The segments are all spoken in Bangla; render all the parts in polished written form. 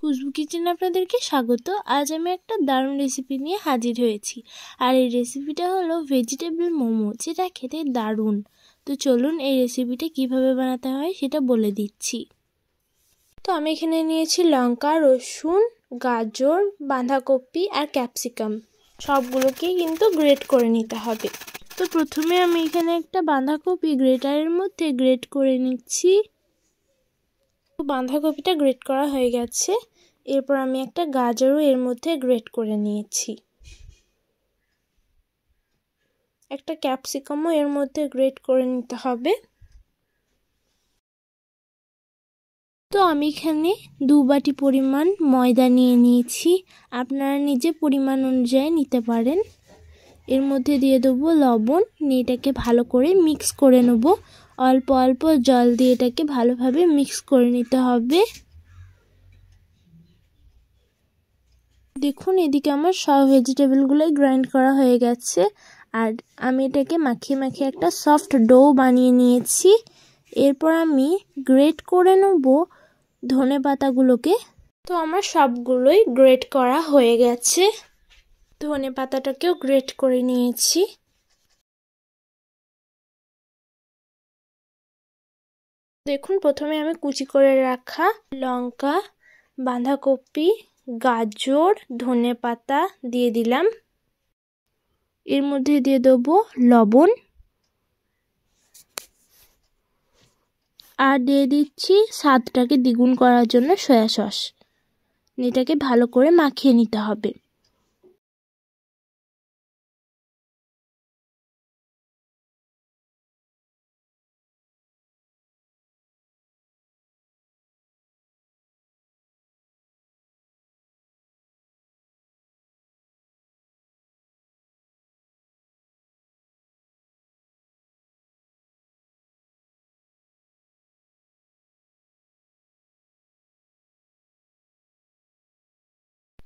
খুশবু কিচেনে আপনাদেরকে স্বাগত। আজ আমি একটা দারুণ রেসিপি নিয়ে হাজির হয়েছি, আর এই রেসিপিটা হলো ভেজিটেবল মোমো, যেটা খেতে দারুণ। তো চলুন এই রেসিপিটা কিভাবে বানাতে হয় সেটা বলে দিচ্ছি। তো আমি এখানে নিয়েছি লঙ্কা, রসুন, গাজর, বাঁধাকপি আর ক্যাপসিকাম। সবগুলোকে কিন্তু গ্রেট করে নিতে হবে। তো প্রথমে আমি এখানে একটা বাঁধাকপি গ্রেটারের মধ্যে গ্রেট করে নিচ্ছি। বাঁধাকপিটা গ্রেট করা হয়ে গেছে। এরপর আমি একটা গাজরও এর মধ্যে গ্রেট করে নিয়েছি। একটা ক্যাপসিকামও এর মধ্যে গ্রেট করে নিতে হবে। তো আমি এখানে 2 বাটি পরিমাণ ময়দা নিয়ে নিয়েছি। আপনারা নিজে পরিমাণ অনুযায়ী নিতে পারেন। এর মধ্যে দিয়ে দেবো লবণ, নিয়ে এটাকে ভালো করে মিক্স করে নেব। অল্প অল্প জল দিয়ে এটাকে ভালোভাবে মিক্স করে নিতে হবে। দেখুন এদিকে আমার সব ভেজিটেবলগুলোই গ্রাইন্ড করা হয়ে গেছে, আর আমি এটাকে মাখিয়ে মাখিয়ে একটা সফট ডো বানিয়ে নিয়েছি। এরপর আমি গ্রেট করে নেব ধনে পাতাগুলোকে। তো আমার সবগুলোই গ্রেট করা হয়ে গেছে। ধনে পাতাটাকেও গ্রেট করে নিয়েছি। দেখুন প্রথমে আমি কুচি করে রাখা লঙ্কা, বাঁধাকপি, গাজর, ধনেপাতা দিয়ে দিলাম। এর মধ্যে দিয়ে দেবো লবণ, আর দিয়ে দিচ্ছি স্বাদটাকে দ্বিগুণ করার জন্য সয়া সস। এটাকে ভালো করে মাখিয়ে নিতে হবে।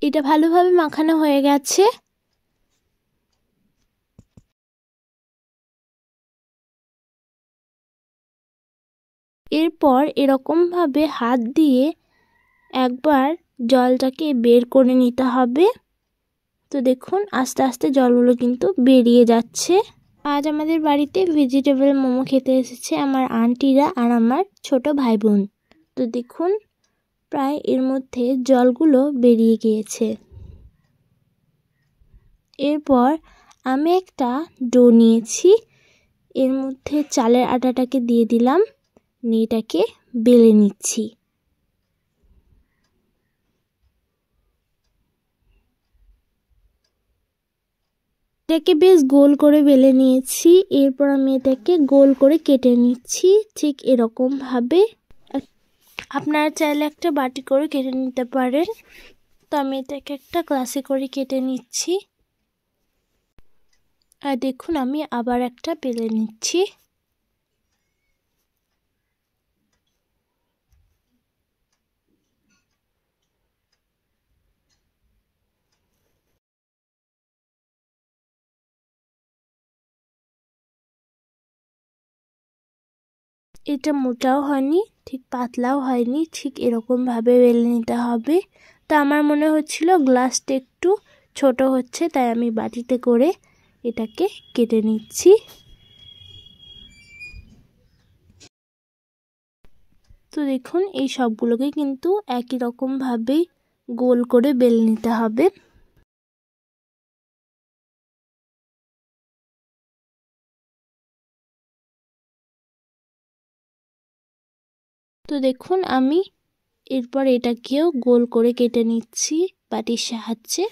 এটা ভালোভাবে মাখানো হয়ে গেছে। এরপর এরকম ভাবে হাত দিয়ে একবার জলটাকে বের করে নিতে হবে। তো দেখুন আস্তে আস্তে জলগুলো কিন্তু বেরিয়ে যাচ্ছে। আজ আমাদের বাড়িতে ভেজিটেবল মোমো খেতে এসেছে আমার আন্টিরা আর আমার ছোট ভাই বোন। তো দেখুন প্রায় এর মধ্যে জলগুলো বেরিয়ে গিয়েছে। এরপর আমি একটা ডো নিয়েছি, এর মধ্যে চালের আটাটাকে দিয়ে দিলাম, নিয়ে এটাকে বেলে নিচ্ছি। এটাকে বেশ গোল করে বেলে নিয়েছি। এরপর আমি এটাকে গোল করে কেটে নিচ্ছি ঠিক এরকম ভাবে। আপনারা চাইলে একটা বাটি করে কেটে নিতে পারেন। তো আমি এটাকে একটা গ্লাসে করে কেটে নিচ্ছি। আর দেখুন আমি আবার একটা বেলে নিচ্ছি। এটা মোটাও হয়নি, ঠিক পাতলাও হয়নি, ঠিক এরকম ভাবে বেলে নিতে হবে। তো আমার মনে হচ্ছিল গ্লাসটা একটু ছোট হচ্ছে, তাই আমি বাটিতে করে এটাকে কেটে নিচ্ছি। তো দেখুন এই সবগুলোকে কিন্তু একই রকম ভাবেই গোল করে বেলে নিতে হবে। তো দেখুন আমি এরপর এটাকেও গোল করে কেটে নিচ্ছি বাটির সাহায্যে।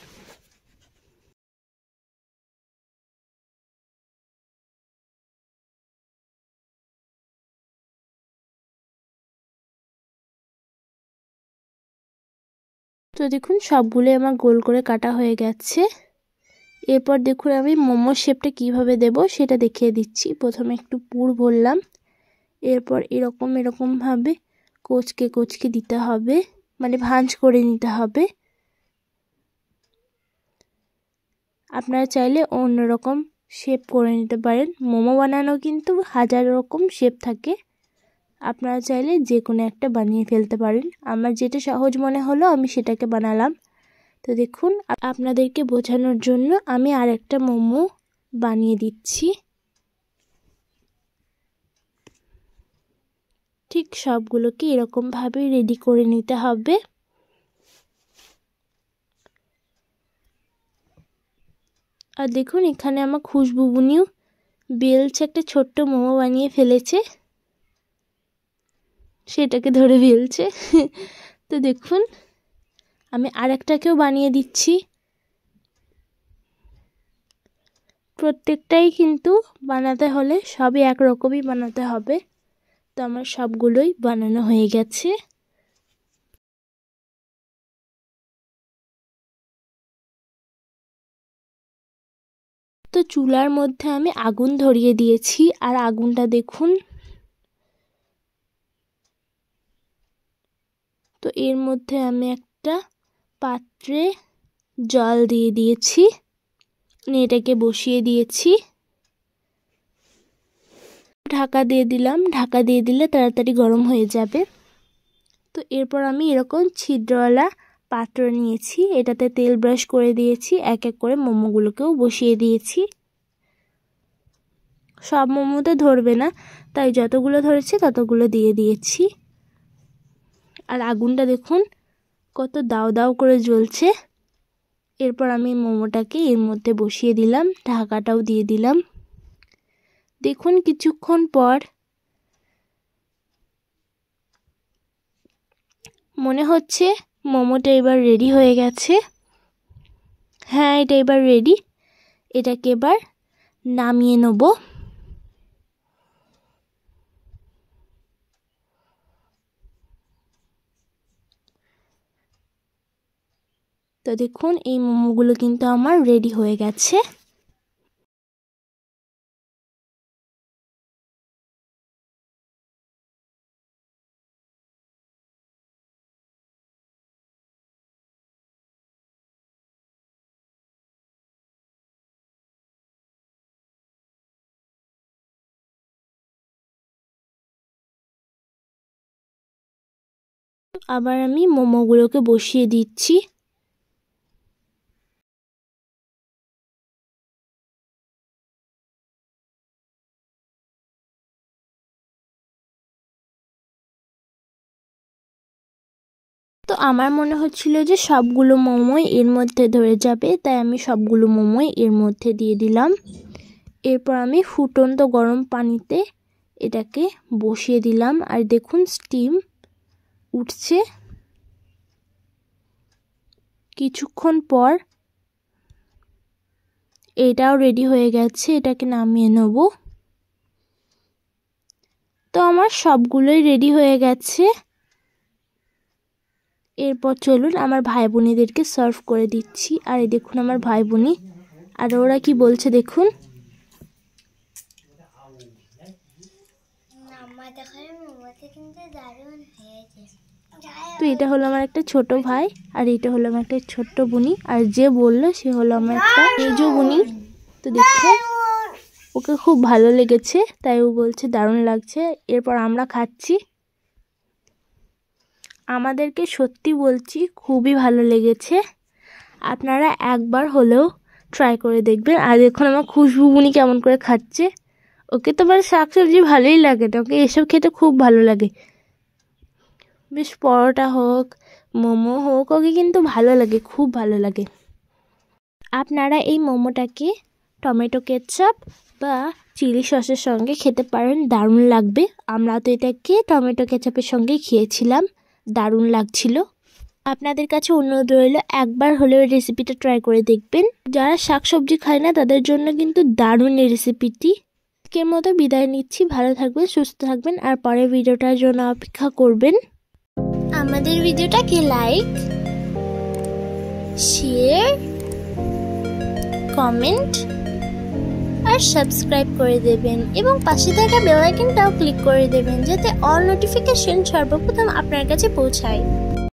তো দেখুন সবগুলো আমার গোল করে কাটা হয়ে গেছে। এরপর দেখুন আমি মোমোর শেপটা কিভাবে দেব সেটা দেখিয়ে দিচ্ছি। প্রথমে একটু পুর ভরলাম, এরপর এরকম ভাবে কোচকে কোচকে দিতে হবে, মানে ভাঁজ করে নিতে হবে। আপনারা চাইলে অন্যরকম শেপ করে নিতে পারেন। মোমো বানানো কিন্তু হাজার রকম শেপ থাকে, আপনারা চাইলে যে কোনো একটা বানিয়ে ফেলতে পারেন। আমার যেটা সহজ মনে হলো আমি সেটাকে বানালাম। তো দেখুন, আপনাদেরকে বোঝানোর জন্য আমি আরেকটা মোমো বানিয়ে দিচ্ছি। ঠিক সবগুলোকে এরকমভাবে রেডি করে নিতে হবে। আর দেখুন, এখানে আমার খুশবু বুনিও বেলছে, একটা ছোট্ট মোমো বানিয়ে ফেলেছে, সেটাকে ধরে বেলছে। তো দেখুন, আমি আরেকটাকেও বানিয়ে দিচ্ছি। প্রত্যেকটাই কিন্তু বানাতে হলে সবই একরকমই বানাতে হবে। তো আমার সবগুলোই বানানো হয়ে গেছে। তো চুলার মধ্যে আমি আগুন ধরিয়ে দিয়েছি, আর আগুনটা দেখুন। তো এর মধ্যে আমি একটা পাত্রে জল দিয়ে দিয়েছি, এটাকে বসিয়ে দিয়েছি। ঢাকা দিয়ে দিলাম, ঢাকা দিয়ে দিলে তাড়াতাড়ি গরম হয়ে যাবে। তো এরপর আমি এরকম ছিদ্রওয়ালা পাত্র নিয়েছি, এটাতে তেল ব্রাশ করে দিয়েছি, এক এক করে মোমোগুলোকেও বসিয়ে দিয়েছি। সব মোমোতে ধরবে না, তাই যতগুলো ধরেছি ততগুলো দিয়ে দিয়েছি। আর আগুনটা দেখুন কত দাও দাও করে জ্বলছে। এরপর আমি মোমোটাকে এর মধ্যে বসিয়ে দিলাম, ঢাকাটাও দিয়ে দিলাম। দেখুন কিছুক্ষণ পর মনে হচ্ছে মোমোটা এবার রেডি হয়ে গেছে। হ্যাঁ, এটা এবার রেডি। এটাকে এবার নামিয়ে নেব। তো দেখুন, এই মোমোগুলো কিন্তু আমার রেডি হয়ে গেছে। আবার আমি মোমোগুলোকে বসিয়ে দিচ্ছি। তো আমার মনে হচ্ছিল যে সবগুলো মোমোই এর মধ্যে ধরে যাবে, তাই আমি সবগুলো মোমোই এর মধ্যে দিয়ে দিলাম। এরপর আমি ফুটন্ত গরম পানিতে এটাকে বসিয়ে দিলাম, আর দেখুন স্টিম উঠছে। কিছুক্ষণ পর এটাও রেডি হয়ে গেছে, এটাকে নামিয়ে নেব। তো আমার সবগুলোই রেডি হয়ে গেছে। এরপর চলুন আমার ভাই বোনেদেরকে সার্ভ করে দিচ্ছি। আর এই দেখুন আমার ভাই বোনি, আর ওরা কি বলছে দেখুন। তো এটা হলো আমার একটা ছোট ভাই, আর এটা হলো আমার একটা ছোট্ট বুনি, আর যে বললো সে হলো আমার একটা মেজো বুনি। তো দেখুন, ওকে খুব ভালো লেগেছে, তাই ও বলছে দারুণ লাগছে। এরপর আমরা খাচ্ছি। আমাদেরকে সত্যি বলছি খুবই ভালো লেগেছে। আপনারা একবার হলেও ট্রাই করে দেখবেন। আর দেখুন আমার খুশবু বুনি কেমন করে খাচ্ছে। ওকে তো মানে শাকসবজি ভালোই লাগে না, ওকে এসব খেতে খুব ভালো লাগে। বেশ পরোটা হোক, মোমো হোক, ওকে কিন্তু ভালো লাগে, খুব ভালো লাগে। আপনারা এই মোমোটাকে টমেটো কেচাপ বা চিলি সসের সঙ্গে খেতে পারেন, দারুণ লাগবে। আমরা তো এটাকে টমেটো কেচাপের সঙ্গে খেয়েছিলাম, দারুণ লাগছিল। আপনাদের কাছে অনুরোধ রইল একবার হলেও রেসিপিটা ট্রাই করে দেখবেন। যারা শাকসবজি খায় না তাদের জন্য কিন্তু দারুণ এই রেসিপিটি। আজকের মতো বিদায় নিচ্ছি। ভালো থাকবেন, সুস্থ থাকবেন, আর পরের ভিডিওটার জন্য অপেক্ষা করবেন। আমাদের ভিডিওটাকে লাইক, শেয়ার, কমেন্ট আর সাবস্ক্রাইব করে দেবেন, এবং পাশে থাকা বেল আইকনটাও ক্লিক করে দেবেন, যাতে অল নোটিফিকেশন সর্বপ্রথম আপনার কাছে পৌঁছায়।